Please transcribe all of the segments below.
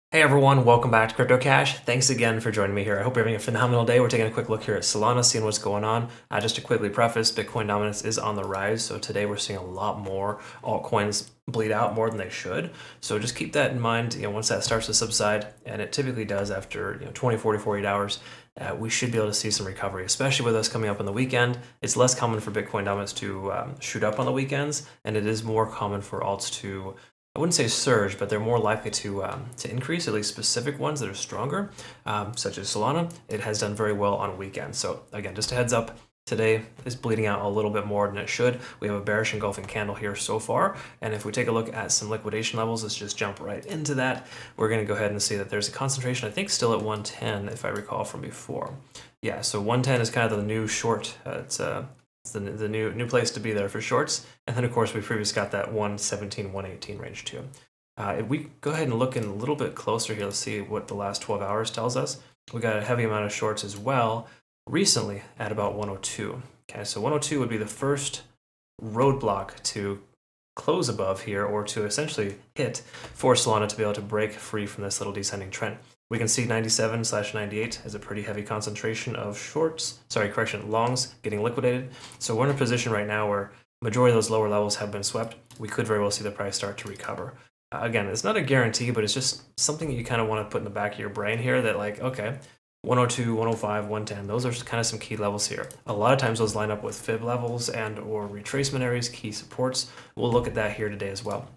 Hey everyone, welcome back to Crypto Cash. Thanks again for joining me here. I hope you're having a phenomenal day. We're taking a quick look here at Solana, seeing what's going on. Just to quickly preface, Bitcoin dominance is on the rise, so today we're seeing a lot more altcoins bleed out more than they should. So just keep that in mind. Once that starts to subside, and it typically does after 20, 40, 48 hours, we should be able to see some recovery, especially with us coming up on the weekend. It's less common for Bitcoin dominance to shoot up on the weekends, and it is more common for alts to, I wouldn't say surge, but they're more likely to increase, at least specific ones that are stronger, such as Solana. It has done very well on weekends. So again, just a heads up, today is bleeding out a little bit more than it should. We have a bearish engulfing candle here so far. And if we take a look at some liquidation levels, let's just jump right into that. We're going to go ahead and see that there's a concentration, I think still at 110, if I recall from before. Yeah, so 110 is kind of the new short. It's the new place to be there for shorts. And then, of course, we previously got that 117, 118 range too. If we go ahead and look in a little bit closer here, let's see what the last 12 hours tells us. We got a heavy amount of shorts as well recently at about 102. Okay, so 102 would be the first roadblock to close above here, or to essentially hit for Solana to be able to break free from this little descending trend. We can see 97/98 as a pretty heavy concentration of longs getting liquidated. So we're in a position right now where majority of those lower levels have been swept. We could very well see the price start to recover. Again, it's not a guarantee, but it's just something you kind of want to put in the back of your brain here that, like, okay, 102, 105, 110, those are kind of some key levels here. A lot of times those line up with fib levels and or retracement areas, key supports. We'll look at that here today as well.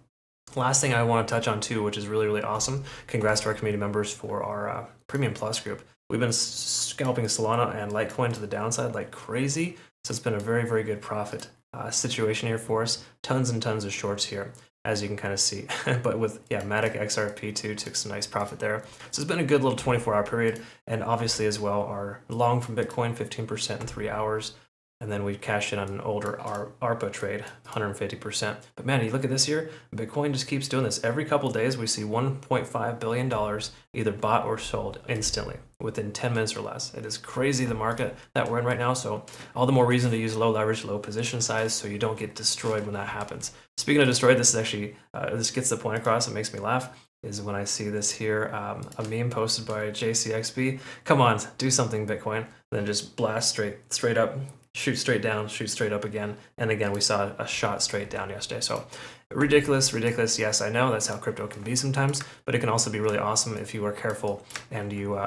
Last thing I want to touch on too, which is really, really awesome. Congrats to our community members for our Premium Plus group. We've been scalping Solana and Litecoin to the downside like crazy. So it's been a very, very good profit situation here for us. Tons and tons of shorts here, as you can kind of see. But with, Matic XRP too, took some nice profit there. So it's been a good little 24-hour period. And obviously as well, our long from Bitcoin, 15% in 3 hours. And then we cashed in on an older ARPA trade, 150%. But man, you look at this here, Bitcoin just keeps doing this. Every couple of days, we see $1.5 billion either bought or sold instantly within 10 minutes or less. It is crazy, the market that we're in right now. So all the more reason to use low leverage, low position size so you don't get destroyed when that happens. Speaking of destroyed, this is actually, this gets the point across. It makes me laugh. Is when I see this here, a meme posted by JCXB. Come on, do something, Bitcoin. Then just blast straight up, shoot straight down, shoot straight up again. And again, we saw a shot straight down yesterday. So ridiculous. Yes, I know that's how crypto can be sometimes, but it can also be really awesome if you are careful and you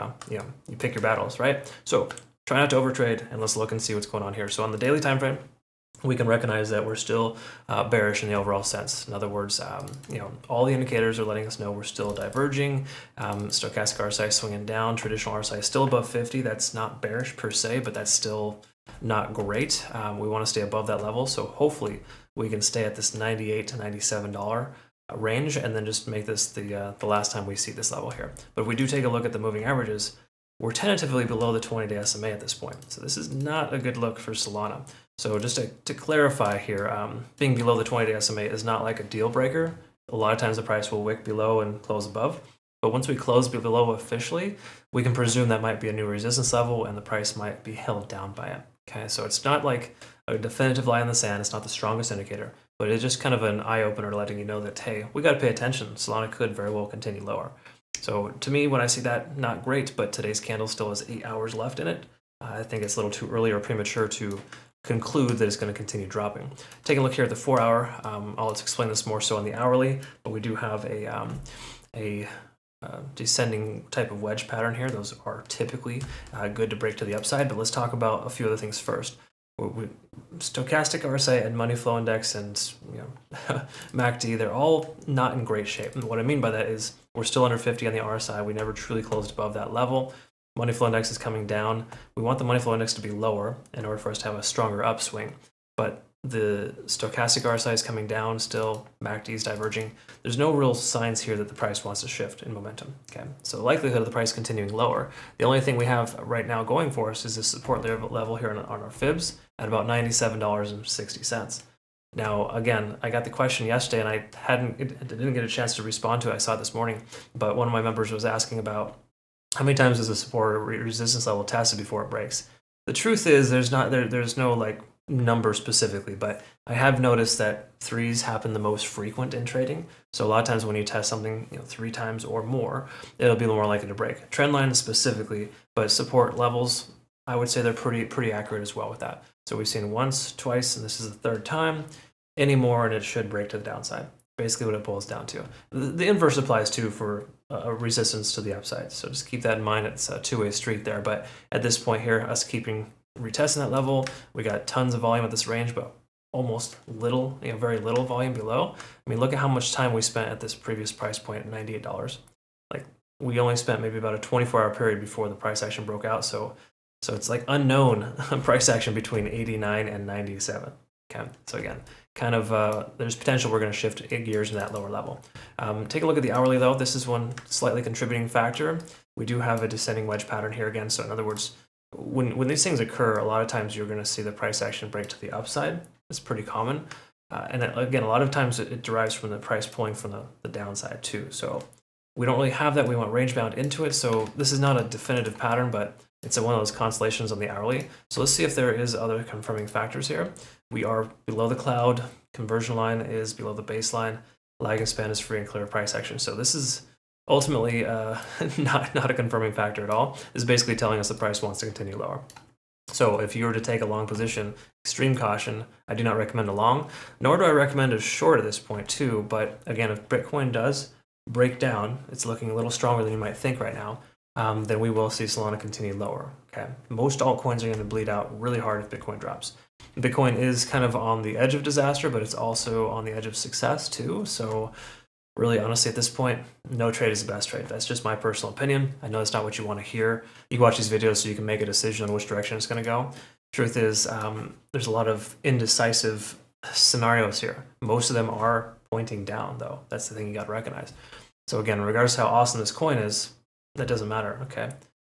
pick your battles, right? So try not to overtrade, and let's look and see what's going on here. So on the daily time frame, we can recognize that we're still bearish in the overall sense. In other words, all the indicators are letting us know we're still diverging. Stochastic RSI swinging down. Traditional RSI is still above 50. That's not bearish per se, but that's still not great. We want to stay above that level. So hopefully we can stay at this $98 to $97 range, and then just make this the last time we see this level here. But if we do take a look at the moving averages, we're tentatively below the 20-day SMA at this point. So this is not a good look for Solana. So just to clarify here, being below the 20-day SMA is not like a deal breaker. A lot of times the price will wick below and close above. But once we close below officially, we can presume that might be a new resistance level and the price might be held down by it. Okay, so it's not like a definitive line in the sand. It's not the strongest indicator, but it's just kind of an eye-opener letting you know that, hey, we got to pay attention. Solana could very well continue lower. So to me, when I see that, not great, but today's candle still has 8 hours left in it. I think it's a little too early or premature to conclude that it's going to continue dropping. Taking a look here at the 4 hour, I'll explain this more so on the hourly, but we do have a descending type of wedge pattern here. Those are typically good to break to the upside, but let's talk about a few other things first. Stochastic RSI and money flow index and MACD, they're all not in great shape. And what I mean by that is we're still under 50 on the RSI. We never truly closed above that level. Money flow index is coming down. We want the money flow index to be lower in order for us to have a stronger upswing. But the stochastic RSI is coming down still. MACD is diverging. There's no real signs here that the price wants to shift in momentum. Okay, so the likelihood of the price continuing lower. The only thing we have right now going for us is this support level here on our fibs at about $97.60. Now, again, I got the question yesterday and I didn't get a chance to respond to it. I saw it this morning, but one of my members was asking about how many times is the support or resistance level tested before it breaks. The truth is there's no like number specifically, but I have noticed that threes happen the most frequent in trading. So a lot of times when you test something, 3 times or more, it'll be more likely to break. Trend line specifically, but support levels, I would say they're pretty accurate as well with that. So we've seen once, twice, and this is the third time. Any more and it should break to the downside. Basically what it boils down to. The inverse applies too for a resistance to the upside. So just keep that in mind. It's a two-way street there. But at this point here, us retesting that level, we got tons of volume at this range, but almost little, very little volume below. I mean, look at how much time we spent at this previous price point at $98. Like, we only spent maybe about a 24-hour period before the price action broke out. So it's like unknown price action between 89 and 97. Okay, so again, kind of there's potential we're going to shift gears in that lower level. Take a look at the hourly though. This is one slightly contributing factor. We do have a descending wedge pattern here again. So in other words, when these things occur, a lot of times you're going to see the price action break to the upside. It's pretty common. And again, a lot of times it derives from the price pulling from the downside too. So we don't really have that. We went range bound into it. So this is not a definitive pattern, but it's one of those constellations on the hourly. So let's see if there is other confirming factors here. We are below the cloud. Conversion line is below the baseline. Lagging span is free and clear price action. So this is ultimately not a confirming factor at all. This is basically telling us the price wants to continue lower. So if you were to take a long position, extreme caution. I do not recommend a long, nor do I recommend a short at this point too. But again, if Bitcoin does break down, it's looking a little stronger than you might think right now, then we will see Solana continue lower. Okay, most altcoins are going to bleed out really hard if Bitcoin drops. Bitcoin is kind of on the edge of disaster, but it's also on the edge of success too. So really, honestly, at this point, no trade is the best trade. That's just my personal opinion. I know that's not what you want to hear. You can watch these videos so you can make a decision on which direction it's going to go. Truth is, there's a lot of indecisive scenarios here. Most of them are pointing down, though. That's the thing you got to recognize. So again, regardless of how awesome this coin is, that doesn't matter, okay?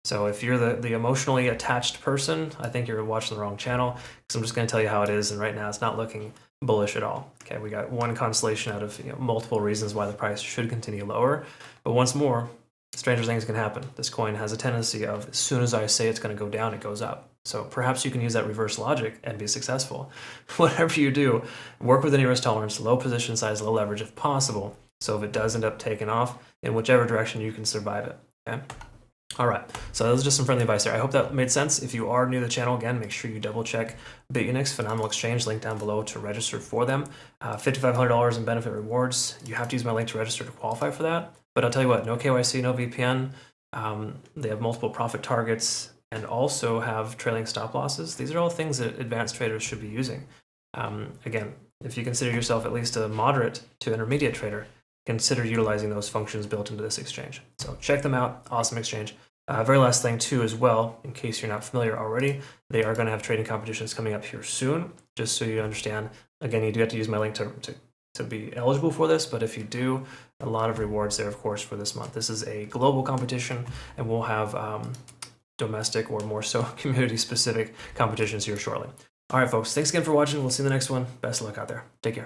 So if you're the emotionally attached person, I think you're watching the wrong channel, because I'm just going to tell you how it is, and right now it's not looking bullish at all. Okay, we got one constellation out of multiple reasons why the price should continue lower, but once more, stranger things can happen. This coin has a tendency of, as soon as I say it's going to go down, it goes up. So perhaps you can use that reverse logic and be successful. Whatever you do, work within your risk tolerance, low position size, low leverage if possible. So if it does end up taking off, in whichever direction you can survive it. Okay. All right. So that was just some friendly advice there. I hope that made sense. If you are new to the channel, again, make sure you double check Bitunix, phenomenal exchange, link down below to register for them. $5,500 in benefit rewards. You have to use my link to register to qualify for that. But I'll tell you what, no KYC, no VPN. They have multiple profit targets and also have trailing stop losses. These are all things that advanced traders should be using. Again, if you consider yourself at least a moderate to intermediate trader, consider utilizing those functions built into this exchange. So check them out. Awesome exchange. Very last thing too as well, in case you're not familiar already, they are going to have trading competitions coming up here soon, just so you understand. Again, you do have to use my link to be eligible for this, but if you do, a lot of rewards there, of course, for this month. This is a global competition, and we'll have domestic or more so community-specific competitions here shortly. All right, folks, thanks again for watching. We'll see you in the next one. Best of luck out there. Take care.